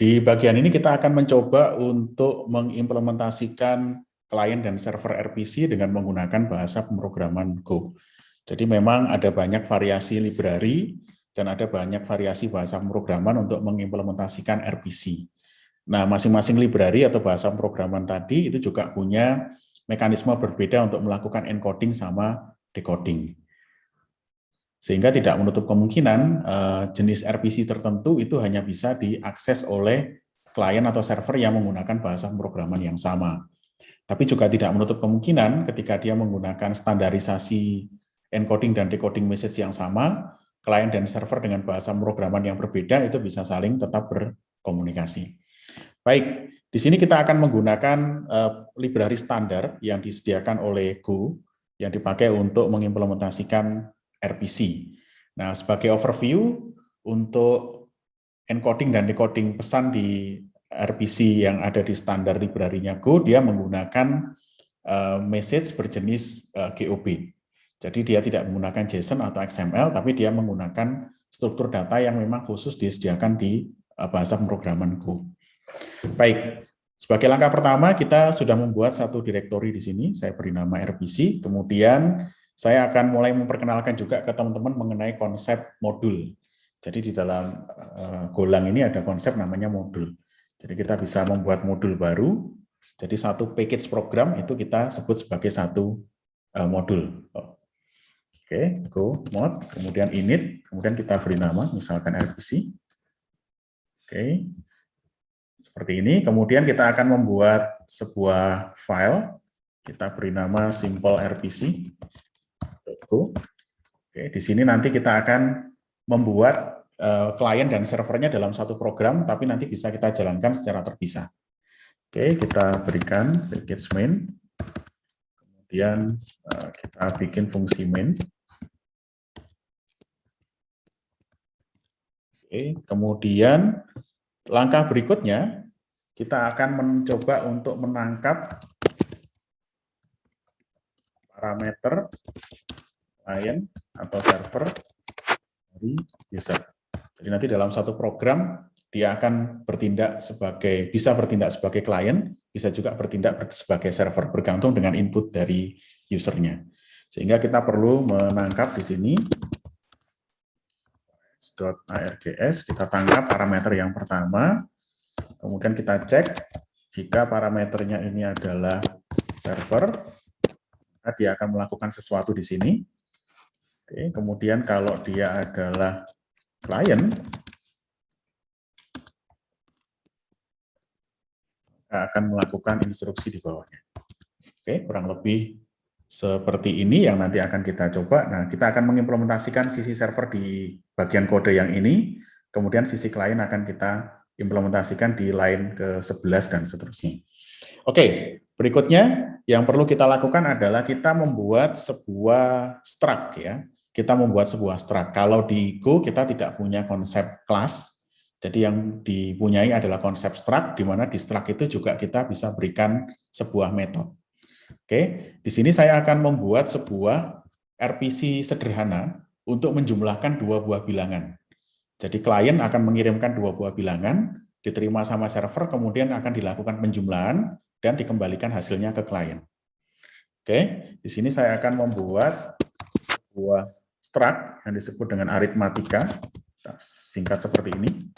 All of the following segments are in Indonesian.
Di bagian ini kita akan mencoba untuk mengimplementasikan klien dan server RPC dengan menggunakan bahasa pemrograman Go. Jadi memang ada banyak variasi library dan ada banyak variasi bahasa pemrograman untuk mengimplementasikan RPC. Nah, masing-masing library atau bahasa pemrograman tadi itu juga punya mekanisme berbeda untuk melakukan encoding sama decoding. Sehingga tidak menutup kemungkinan jenis RPC tertentu itu hanya bisa diakses oleh klien atau server yang menggunakan bahasa pemrograman yang sama. Tapi juga tidak menutup kemungkinan ketika dia menggunakan standarisasi encoding dan decoding message yang sama, klien dan server dengan bahasa pemrograman yang berbeda itu bisa saling tetap berkomunikasi. Baik, di sini kita akan menggunakan library standar yang disediakan oleh Go yang dipakai untuk mengimplementasikan RPC. Nah, sebagai overview untuk encoding dan decoding pesan di RPC yang ada di standar library-nya Go, dia menggunakan message berjenis GOB. Jadi dia tidak menggunakan JSON atau XML, tapi dia menggunakan struktur data yang memang khusus disediakan di bahasa pemrograman Go. Baik, sebagai langkah pertama kita sudah membuat satu direktori di sini, saya beri nama RPC, kemudian saya akan mulai memperkenalkan juga ke teman-teman mengenai konsep modul. Jadi di dalam Golang ini ada konsep namanya modul. Jadi kita bisa membuat modul baru, jadi satu package program itu kita sebut sebagai satu modul. Oke, go mod, kemudian init, kemudian kita beri nama, misalkan RPC. Oke, seperti ini. Kemudian kita akan membuat sebuah file, kita beri nama simple RPC. Oke, di sini nanti kita akan membuat klien dan servernya dalam satu program, tapi nanti bisa kita jalankan secara terpisah. Oke, kita berikan package main, kemudian kita bikin fungsi main. Oke, kemudian langkah berikutnya kita akan mencoba untuk menangkap parameter klien atau server dari user. Jadi nanti dalam satu program dia akan bisa bertindak sebagai klien, bisa juga bertindak sebagai server, bergantung dengan input dari usernya. Sehingga kita perlu menangkap di sini .args, kita tangkap parameter yang pertama, kemudian kita cek jika parameternya ini adalah server, maka dia akan melakukan sesuatu di sini. Oke, kemudian kalau dia adalah klien, akan melakukan instruksi di bawahnya. Oke, kurang lebih seperti ini yang nanti akan kita coba. Nah, kita akan mengimplementasikan sisi server di bagian kode yang ini, kemudian sisi klien akan kita implementasikan di line ke-11 dan seterusnya. Oke, berikutnya yang perlu kita lakukan adalah kita membuat sebuah struct ya. Kita membuat sebuah struct. Kalau di Go kita tidak punya konsep kelas, jadi yang dipunyai adalah konsep struct, di mana di struct itu juga kita bisa berikan sebuah metode. Oke, di sini saya akan membuat sebuah RPC sederhana untuk menjumlahkan dua buah bilangan. Jadi klien akan mengirimkan dua buah bilangan, diterima sama server, kemudian akan dilakukan penjumlahan dan dikembalikan hasilnya ke klien. Oke, di sini saya akan membuat sebuah struct yang disebut dengan aritmatika, singkat seperti ini.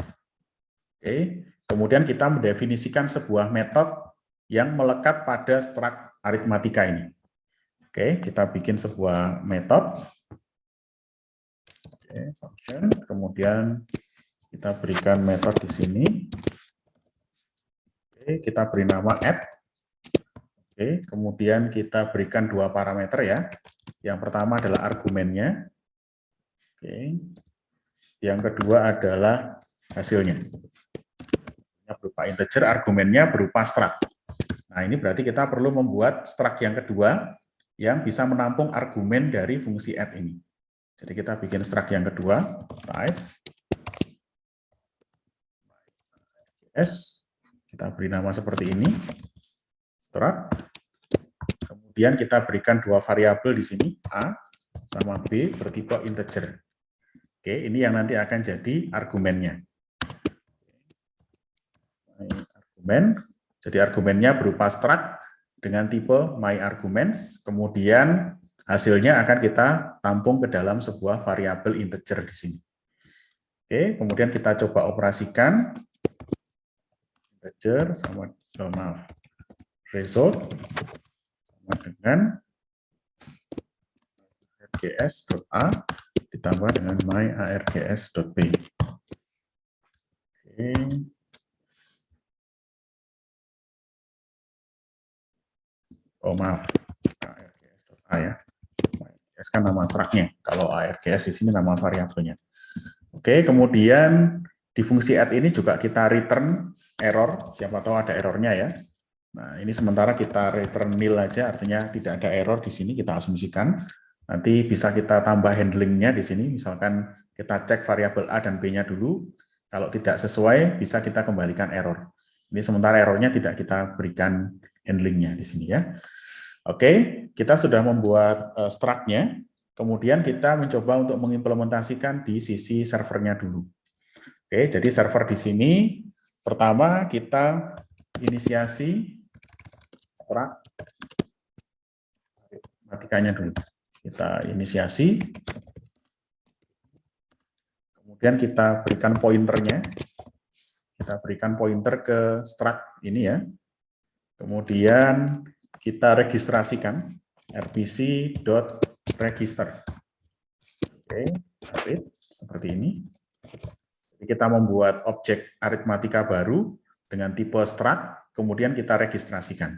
Oke, kemudian kita mendefinisikan sebuah metode yang melekat pada struct aritmatika ini. Oke, kita bikin sebuah metode. Oke, function, kemudian kita berikan metode di sini. Oke, kita beri nama add. Oke, kemudian kita berikan dua parameter ya. Yang pertama adalah argumennya. Oke. Yang kedua adalah hasilnya. Berupa integer, argumennya berupa struct. Nah, ini berarti kita perlu membuat struct yang kedua yang bisa menampung argumen dari fungsi add ini. Jadi kita bikin struct yang kedua, type s, kita beri nama seperti ini, struct. Kemudian kita berikan dua variabel di sini, a sama b bertipe integer. Oke, ini yang nanti akan jadi argumennya. argumen. Jadi argumennya berupa struct dengan tipe myArguments, kemudian hasilnya akan kita tampung ke dalam sebuah variabel integer di sini. Oke, kemudian kita coba operasikan integer sama result sama dengan args.a ditambah dengan myargs.b. Oke. Oh maaf, args.a ya. ARGS kan nama struct-nya. Kalau args di sini nama variabelnya. Oke, kemudian di fungsi add ini juga kita return error. Siapa tahu ada errornya ya. Nah, ini sementara kita return nil aja, artinya tidak ada error di sini, kita asumsikan. Nanti bisa kita tambah handlingnya di sini, misalkan kita cek variabel A dan B-nya dulu. Kalau tidak sesuai, bisa kita kembalikan error. Ini sementara errornya tidak kita berikan handlingnya di sini ya. Oke, kita sudah membuat struct-nya, kemudian kita mencoba untuk mengimplementasikan di sisi servernya dulu. Oke, jadi server di sini, pertama kita inisiasi struct matematikanya dulu. Kita inisiasi, kemudian kita berikan pointernya, kita berikan pointer ke struct ini ya, kemudian kita registrasikan rpc.register. Oke, seperti ini. Jadi kita membuat objek aritmatika baru dengan tipe struct, kemudian kita registrasikan.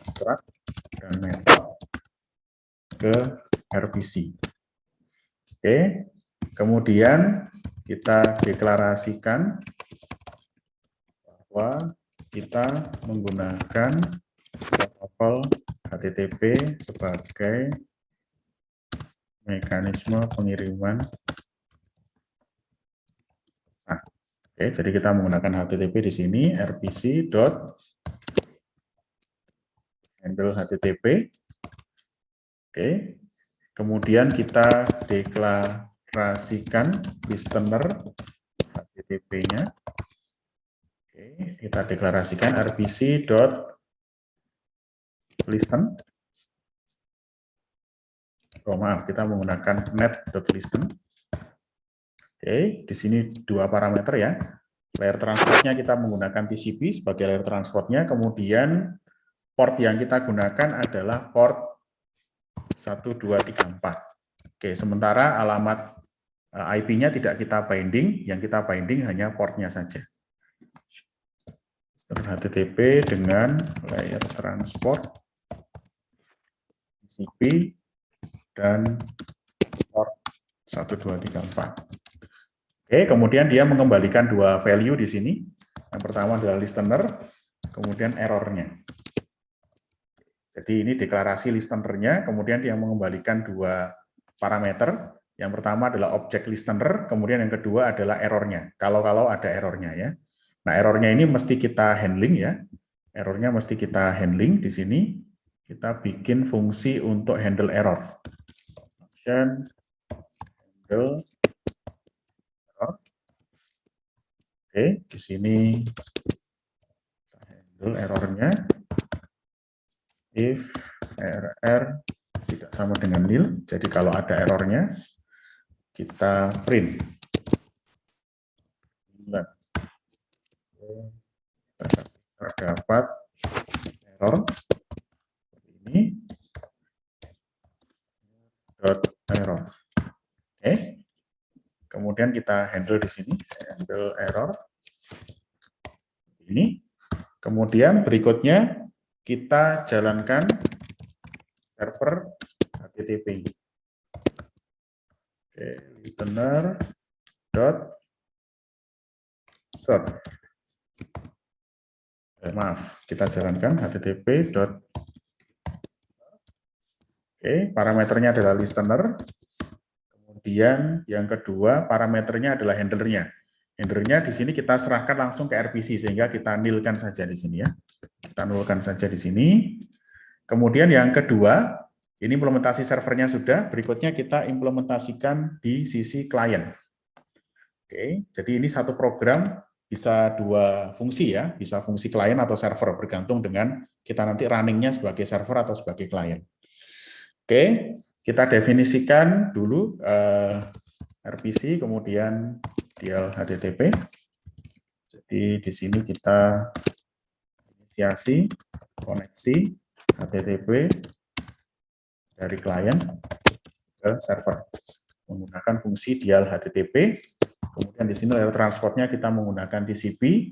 Struct dan method ke rpc. Oke, kemudian kita deklarasikan bahwa kita menggunakan protokol HTTP sebagai mekanisme pengiriman. Nah, oke, jadi kita menggunakan HTTP di sini, rpc.handle HTTP. Oke, kemudian kita deklarasikan listener HTTP-nya. Oke, kita deklarasikan rpc.listen. Oh maaf, kita menggunakan net.listen. Oke, di sini dua parameter ya. Layer transportnya kita menggunakan TCP sebagai layer transportnya, kemudian port yang kita gunakan adalah port 1234. Oke, sementara alamat IP-nya tidak kita binding, yang kita binding hanya portnya saja. HTTP dengan layer transport TCP dan port 1234. Oke, kemudian dia mengembalikan dua value di sini. Yang pertama adalah listener, kemudian errornya. Jadi ini deklarasi listener-nya, kemudian dia mengembalikan dua parameter. Yang pertama adalah objek listener, kemudian yang kedua adalah errornya. Kalau ada errornya ya. Nah, errornya ini mesti kita handling ya. Errornya mesti kita handling di sini. Kita bikin fungsi untuk handle error. Function handle error. Oke, di sini handle errornya. If error tidak sama dengan nil, jadi kalau ada errornya, kita print. Terdapat error ini .error. Oke. Kemudian kita handle di sini, handle error ini. Kemudian berikutnya kita jalankan server HTTP. Oke, listener .serve. Maaf, kita jalankan HTTP. Oke, parameternya adalah listener. Kemudian yang kedua parameternya adalah handlernya. Handlernya di sini kita serahkan langsung ke RPC sehingga kita nilkan saja di sini ya. Kita nulkan saja di sini. Kemudian yang kedua, ini implementasi servernya sudah. Berikutnya kita implementasikan di sisi klien. Oke, Oke, jadi ini satu program bisa dua fungsi ya, bisa fungsi klien atau server, bergantung dengan kita nanti runningnya sebagai server atau sebagai klien. Oke, kita definisikan dulu RPC, kemudian dial HTTP. Jadi di sini kita inisiasi koneksi HTTP dari klien ke server menggunakan fungsi dial HTTP. Kemudian di sini layer transportnya kita menggunakan TCP.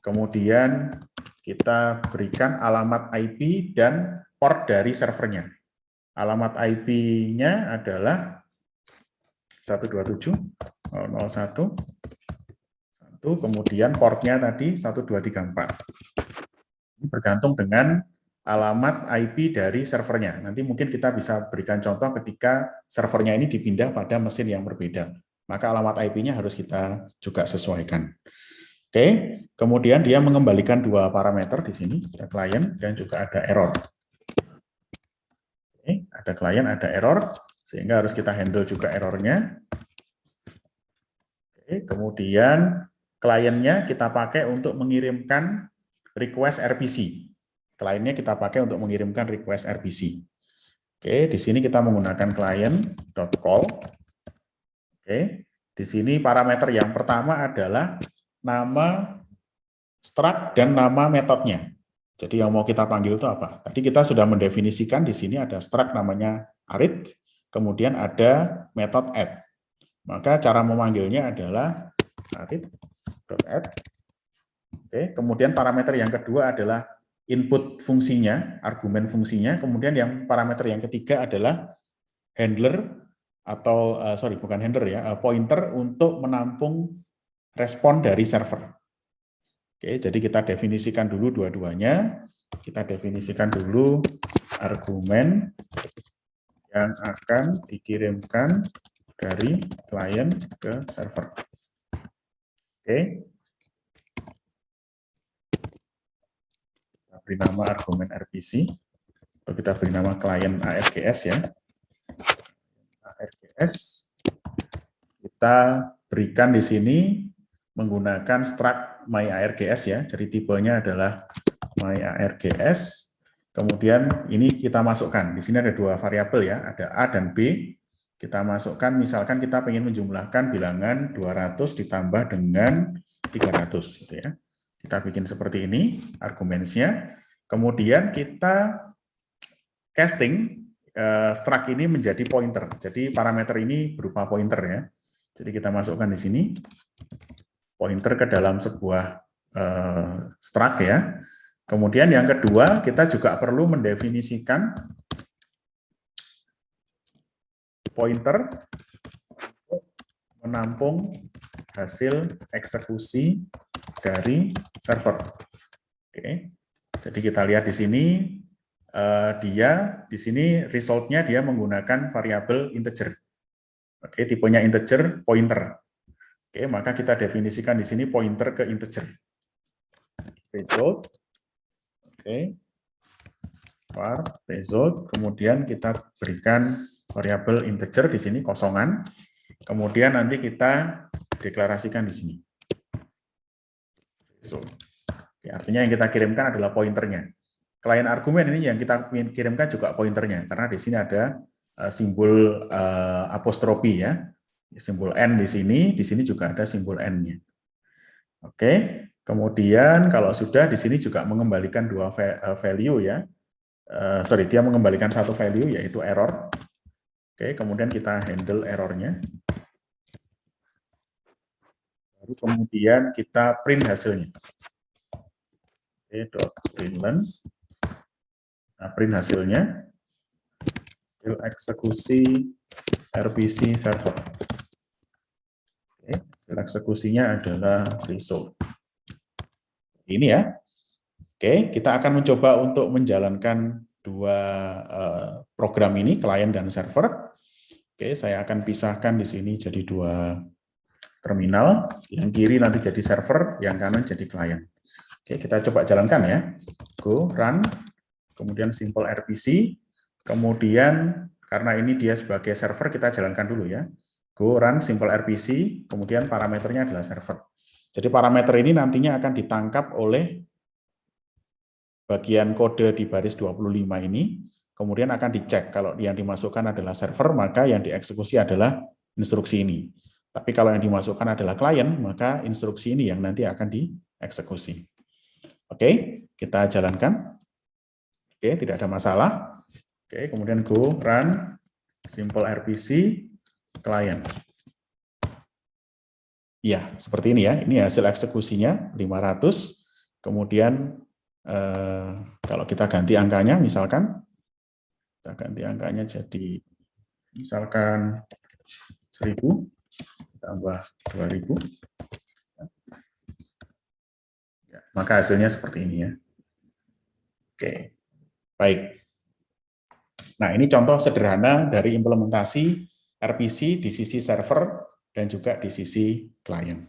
Kemudian kita berikan alamat IP dan port dari servernya. Alamat IP-nya adalah 127.0.0.1, kemudian portnya tadi 1234. Ini bergantung dengan alamat IP dari servernya. Nanti mungkin kita bisa berikan contoh ketika servernya ini dipindah pada mesin yang berbeda. Maka alamat IP-nya harus kita juga sesuaikan. Oke, kemudian dia mengembalikan dua parameter di sini, ada klien dan juga ada error. Oke, ada klien, ada error, sehingga harus kita handle juga errornya. Oke, kemudian kliennya kita pakai untuk mengirimkan request RPC. Kliennya kita pakai untuk mengirimkan request RPC. Oke, di sini kita menggunakan client.call. Oke, di sini parameter yang pertama adalah nama struct dan nama metodenya. Jadi yang mau kita panggil itu apa? Tadi kita sudah mendefinisikan di sini ada struct namanya arith, kemudian ada metode add. Maka cara memanggilnya adalah arith.add. Oke, kemudian parameter yang kedua adalah input fungsinya, argumen fungsinya. Kemudian yang parameter yang ketiga adalah handler atau bukan handler ya, pointer untuk menampung respon dari server. Oke, jadi kita definisikan dulu dua-duanya. Kita definisikan dulu argumen yang akan dikirimkan dari klien ke server. Oke. Kita beri nama argumen RPC, atau kita beri nama klien ARGS ya. ARGS. Kita berikan di sini menggunakan struct myARGS ya, jadi tipenya adalah myARGS. Kemudian ini kita masukkan, di sini ada dua variabel ya, ada A dan B. Kita masukkan, misalkan kita ingin menjumlahkan bilangan 200 ditambah dengan 300 gitu ya. Kita bikin seperti ini argumensnya. Kemudian kita casting struct ini menjadi pointer. Jadi parameter ini berupa pointer ya. Jadi kita masukkan di sini pointer ke dalam sebuah struct ya. Kemudian yang kedua, kita juga perlu mendefinisikan pointer untuk menampung hasil eksekusi dari server. Oke. Jadi kita lihat di sini dia di sini resultnya dia menggunakan variabel integer. Oke, tipenya integer pointer. Oke, maka kita definisikan di sini pointer ke integer. Result. Oke. Var result, kemudian kita berikan variabel integer di sini kosongan. Kemudian nanti kita deklarasikan di sini. Result. Oke, artinya yang kita kirimkan adalah pointernya. Klien argumen ini yang kita kirimkan juga pointernya, karena di sini ada simbol apostrofi ya, simbol n di sini juga ada simbol n-nya. Oke, kemudian kalau sudah di sini juga mengembalikan dua value ya, dia mengembalikan satu value yaitu error. Oke, kemudian kita handle errornya. Lalu kemudian kita print hasilnya. Oke, .println. Nah, print hasilnya, hasil eksekusi RPC server. Oke, hasil eksekusinya adalah result. Ini ya. Oke, kita akan mencoba untuk menjalankan dua program ini, klien dan server. Oke, saya akan pisahkan di sini jadi dua terminal. Yang kiri nanti jadi server, yang kanan jadi klien. Oke, kita coba jalankan ya. Go, run. Kemudian simple RPC, kemudian karena ini dia sebagai server kita jalankan dulu ya. Go run simple RPC, kemudian parameternya adalah server. Jadi parameter ini nantinya akan ditangkap oleh bagian kode di baris 25 ini, kemudian akan dicek. Kalau yang dimasukkan adalah server, maka yang dieksekusi adalah instruksi ini. Tapi kalau yang dimasukkan adalah klien, maka instruksi ini yang nanti akan dieksekusi. Oke, kita jalankan. Oke, tidak ada masalah. Oke, kemudian go run simple RPC client. Ya, seperti ini ya. Ini hasil eksekusinya 500. Kemudian kalau kita ganti angkanya, misalkan kita ganti angkanya jadi misalkan 1000 tambah 2000, ya, maka hasilnya seperti ini ya. Oke, baik. Nah, ini contoh sederhana dari implementasi RPC di sisi server dan juga di sisi klien.